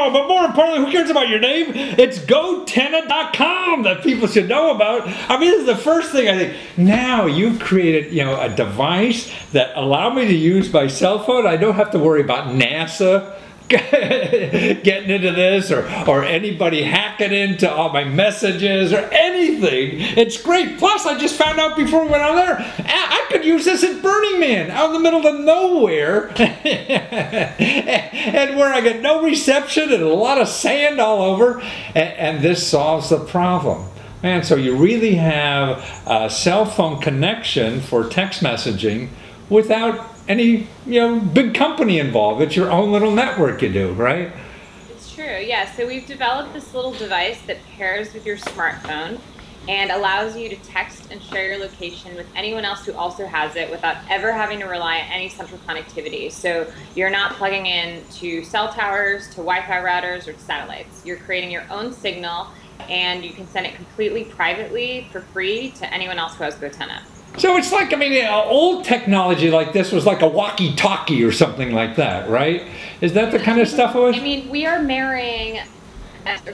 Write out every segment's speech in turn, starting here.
Oh, but more importantly, who cares about your name? It's gotenna.com that people should know about. I mean, this is the first thing I think. Now you've created, a device that allowed me to use my cell phone. I don't have to worry about NASA getting into this or anybody hacking into all my messages or anything. It's great. Plus, I just found out before we went on there, I could use this at Burning Man, out in the middle of nowhere, and where I get no reception and a lot of sand all over, and this solves the problem. Man, so you really have a cell phone connection for text messaging without any big company involved. It's your own little network you do, right? It's true, yeah. So we've developed this little device that pairs with your smartphone and allows you to text and share your location with anyone else who also has it without ever having to rely on any central connectivity. So you're not plugging in to cell towers, to Wi-Fi routers, or to satellites. You're creating your own signal, and you can send it completely privately for free to anyone else who has GoTenna. So it's like, old technology like this was like a walkie-talkie or something like that, right? Is that the kind of stuff it was? I mean, we are marrying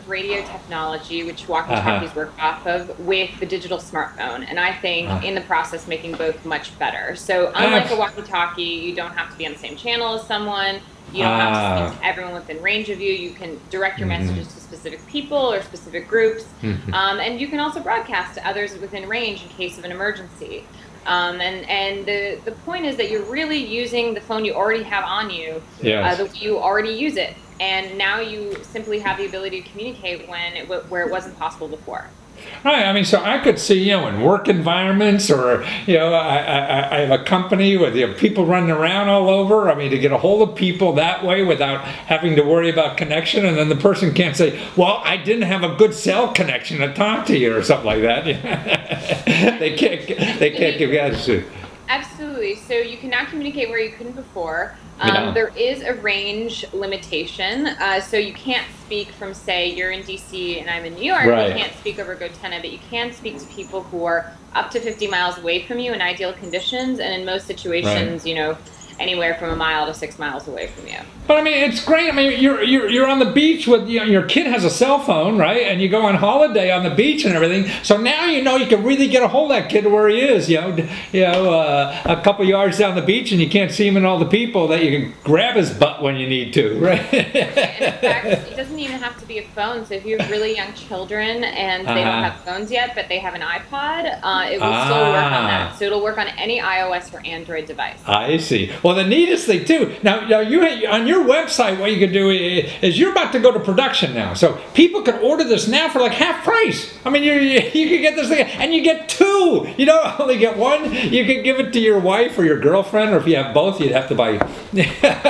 radio technology, which walkie-talkies work off of, with the digital smartphone, and I think in the process making both much better. So unlike a walkie-talkie, you don't have to be on the same channel as someone. You don't have to speak to everyone within range of you. You can direct your messages to specific people or specific groups. And you can also broadcast to others within range in case of an emergency. And the point is that you're really using the phone you already have on you, the way you already use it. And now you simply have the ability to communicate where it wasn't possible before. Right. So I could see, in work environments, or I have a company with people running around all over. To get a hold of people that way without having to worry about connection, and then the person can't say, "Well, I didn't have a good cell connection to talk to you," or something like that. They can't give attitude. Absolutely. So you can now communicate where you couldn't before. There is a range limitation. So you can't speak from, say, you're in DC and I'm in New York. Right. You can't speak over GoTenna, but you can speak to people who are up to 50 miles away from you in ideal conditions. And in most situations, anywhere from 1 mile to 6 miles away from you. But it's great. You're on the beach with your kid has a cell phone, right? And you go on holiday on the beach and everything. So now you can really get a hold of that kid where he is. A couple yards down the beach, and you can't see him and all the people. That you can grab his butt when you need to, right? And in fact, it doesn't even have to be a phone. So if you have really young children and they don't have phones yet, but they have an iPod, it will still work on that. So it'll work on any iOS or Android device. I see. Well, the neatest thing too. Now you on your website, what you can do is you're about to go to production now, so people can order this now for like half price. You can get this thing, and you get two. You don't only get one. You can give it to your wife or your girlfriend, or if you have both, you'd have to buy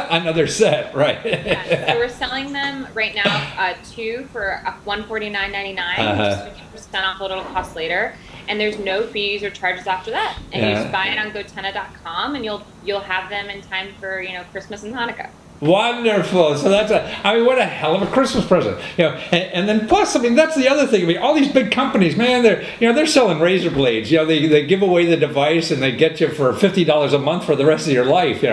another set, right? Yeah, so we're selling them right now, two for $149.99, which is 50% off what it'll cost later. And there's no fees or charges after that. And you just buy it on gotenna.com, and you'll have them in time for Christmas and Hanukkah. Wonderful. So that's what a hell of a Christmas present. And then plus, that's the other thing. All these big companies, man, they're selling razor blades. They give away the device and they get you for $50 a month for the rest of your life.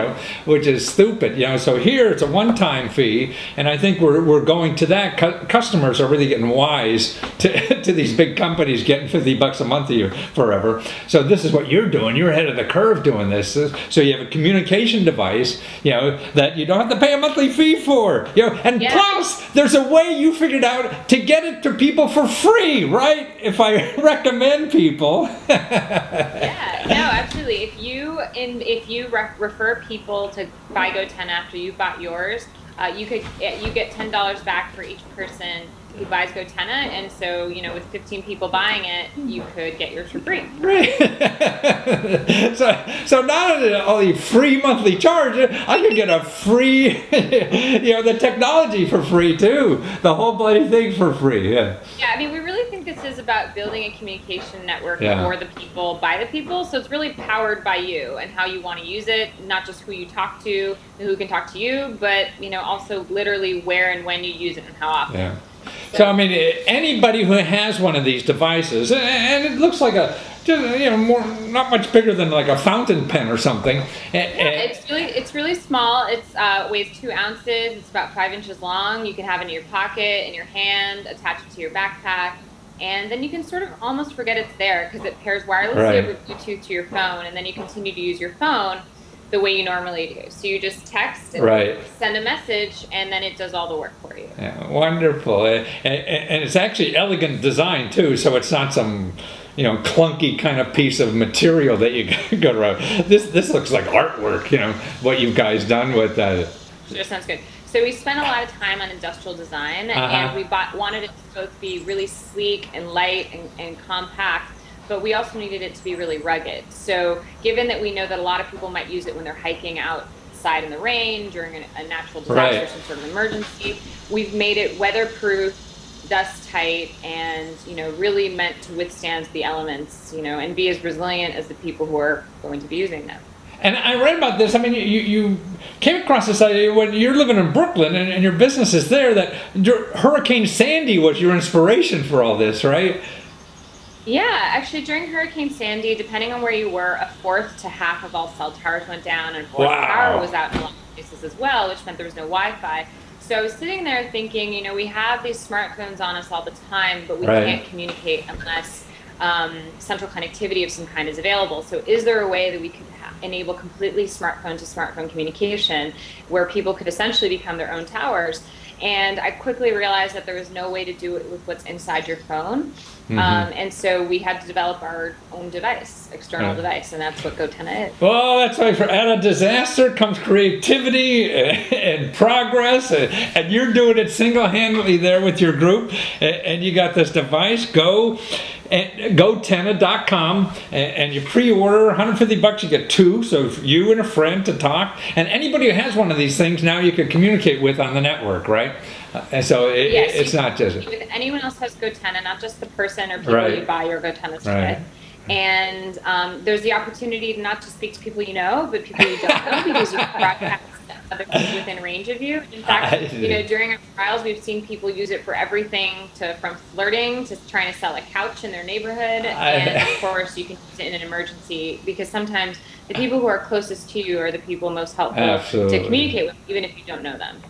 Which is stupid. So here it's a one-time fee, and I think we're going to that. Customers are really getting wise to these big companies getting $50 a month of you forever. So this is what you're doing. You're ahead of the curve doing this. So you have a communication device, that you don't have to pay a monthly fee for, and plus there's a way you figured out to get it to people for free, right? If I recommend people. Yeah, no, absolutely. If you refer people to buy GoTenna after you've bought yours, you get $10 back for each person who buys GoTenna, and so with 15 people buying it, you could get yours for free. Right. so not only free monthly charge, I could get a free, the technology for free too. The whole bloody thing for free. Yeah. Yeah, we really think this is about building a communication network for the people, by the people. So it's really powered by you and how you want to use it, not just who you talk to and who can talk to you, but also literally where and when you use it and how often. Yeah. So anybody who has one of these devices, and it looks like just, you know, not much bigger than like a fountain pen or something. It's really small. It's weighs 2 ounces. It's about 5 inches long. You can have it in your pocket, in your hand, attach it to your backpack, and then you can sort of almost forget it's there because it pairs wirelessly over Bluetooth to your phone, and then you continue to use your phone the way you normally do. So you just text and send a message, and then it does all the work for you. Yeah, wonderful. And it's actually elegant design too, so it's not some, you know, clunky kind of piece of material that you go around. This looks like artwork, you know, what you guys done with that. Sure, sounds good. So we spent a lot of time on industrial design, and we wanted it to both be really sleek and light and compact, but we also needed it to be really rugged. So given that we know that a lot of people might use it when they're hiking outside in the rain during a natural disaster, some sort of emergency, we've made it weatherproof, dust tight, and, you know, really meant to withstand the elements, you know, and be as resilient as the people who are going to be using them. And I read about this. I mean, you came across this idea when you're living in Brooklyn and your business is there, that Hurricane Sandy was your inspiration for all this, right? Yeah, actually during Hurricane Sandy, depending on where you were, a fourth to half of all cell towers went down, and power was out in a lot of places as well, which meant there was no Wi-Fi. So I was sitting there thinking, you know, we have these smartphones on us all the time, but we can't communicate unless central connectivity of some kind is available. So is there a way that we could enable completely smartphone to smartphone communication where people could essentially become their own towers? And I quickly realized that there was no way to do it with what's inside your phone. And so we had to develop our own device, external device, and that's what GoTenna is. Well, that's right. Out of disaster comes creativity and progress, and you're doing it single-handedly there with your group, and you got this device, GoTenna.com, and you pre-order $150. You get 2, so you and a friend to talk, and anybody who has one of these things now you can communicate with on the network, right? And so it's not just if anyone else has GoTenna, not just the person or people you buy your GoTennas with. And there's the opportunity to not just speak to people you know, but people you don't know, because you can broadcast to other people within range of you. In fact, you know, during our trials, we've seen people use it for everything from flirting to trying to sell a couch in their neighborhood. And of course, you can use it in an emergency, because sometimes the people who are closest to you are the people most helpful to communicate with, even if you don't know them.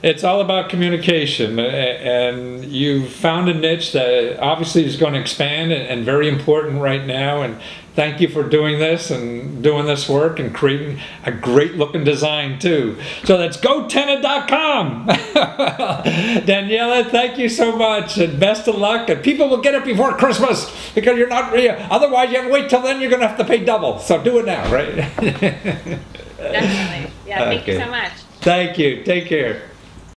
It's all about communication, and you've found a niche that obviously is going to expand and very important right now, and thank you for doing this and doing this work and creating a great looking design too. So that's GoTenna.com. Daniela, thank you so much, and best of luck, and people will get it before Christmas, because you're not real. Otherwise you have to wait till then, you're going to have to pay double. So do it now, right? Definitely. Yeah, thank you so much. Thank you. Take care.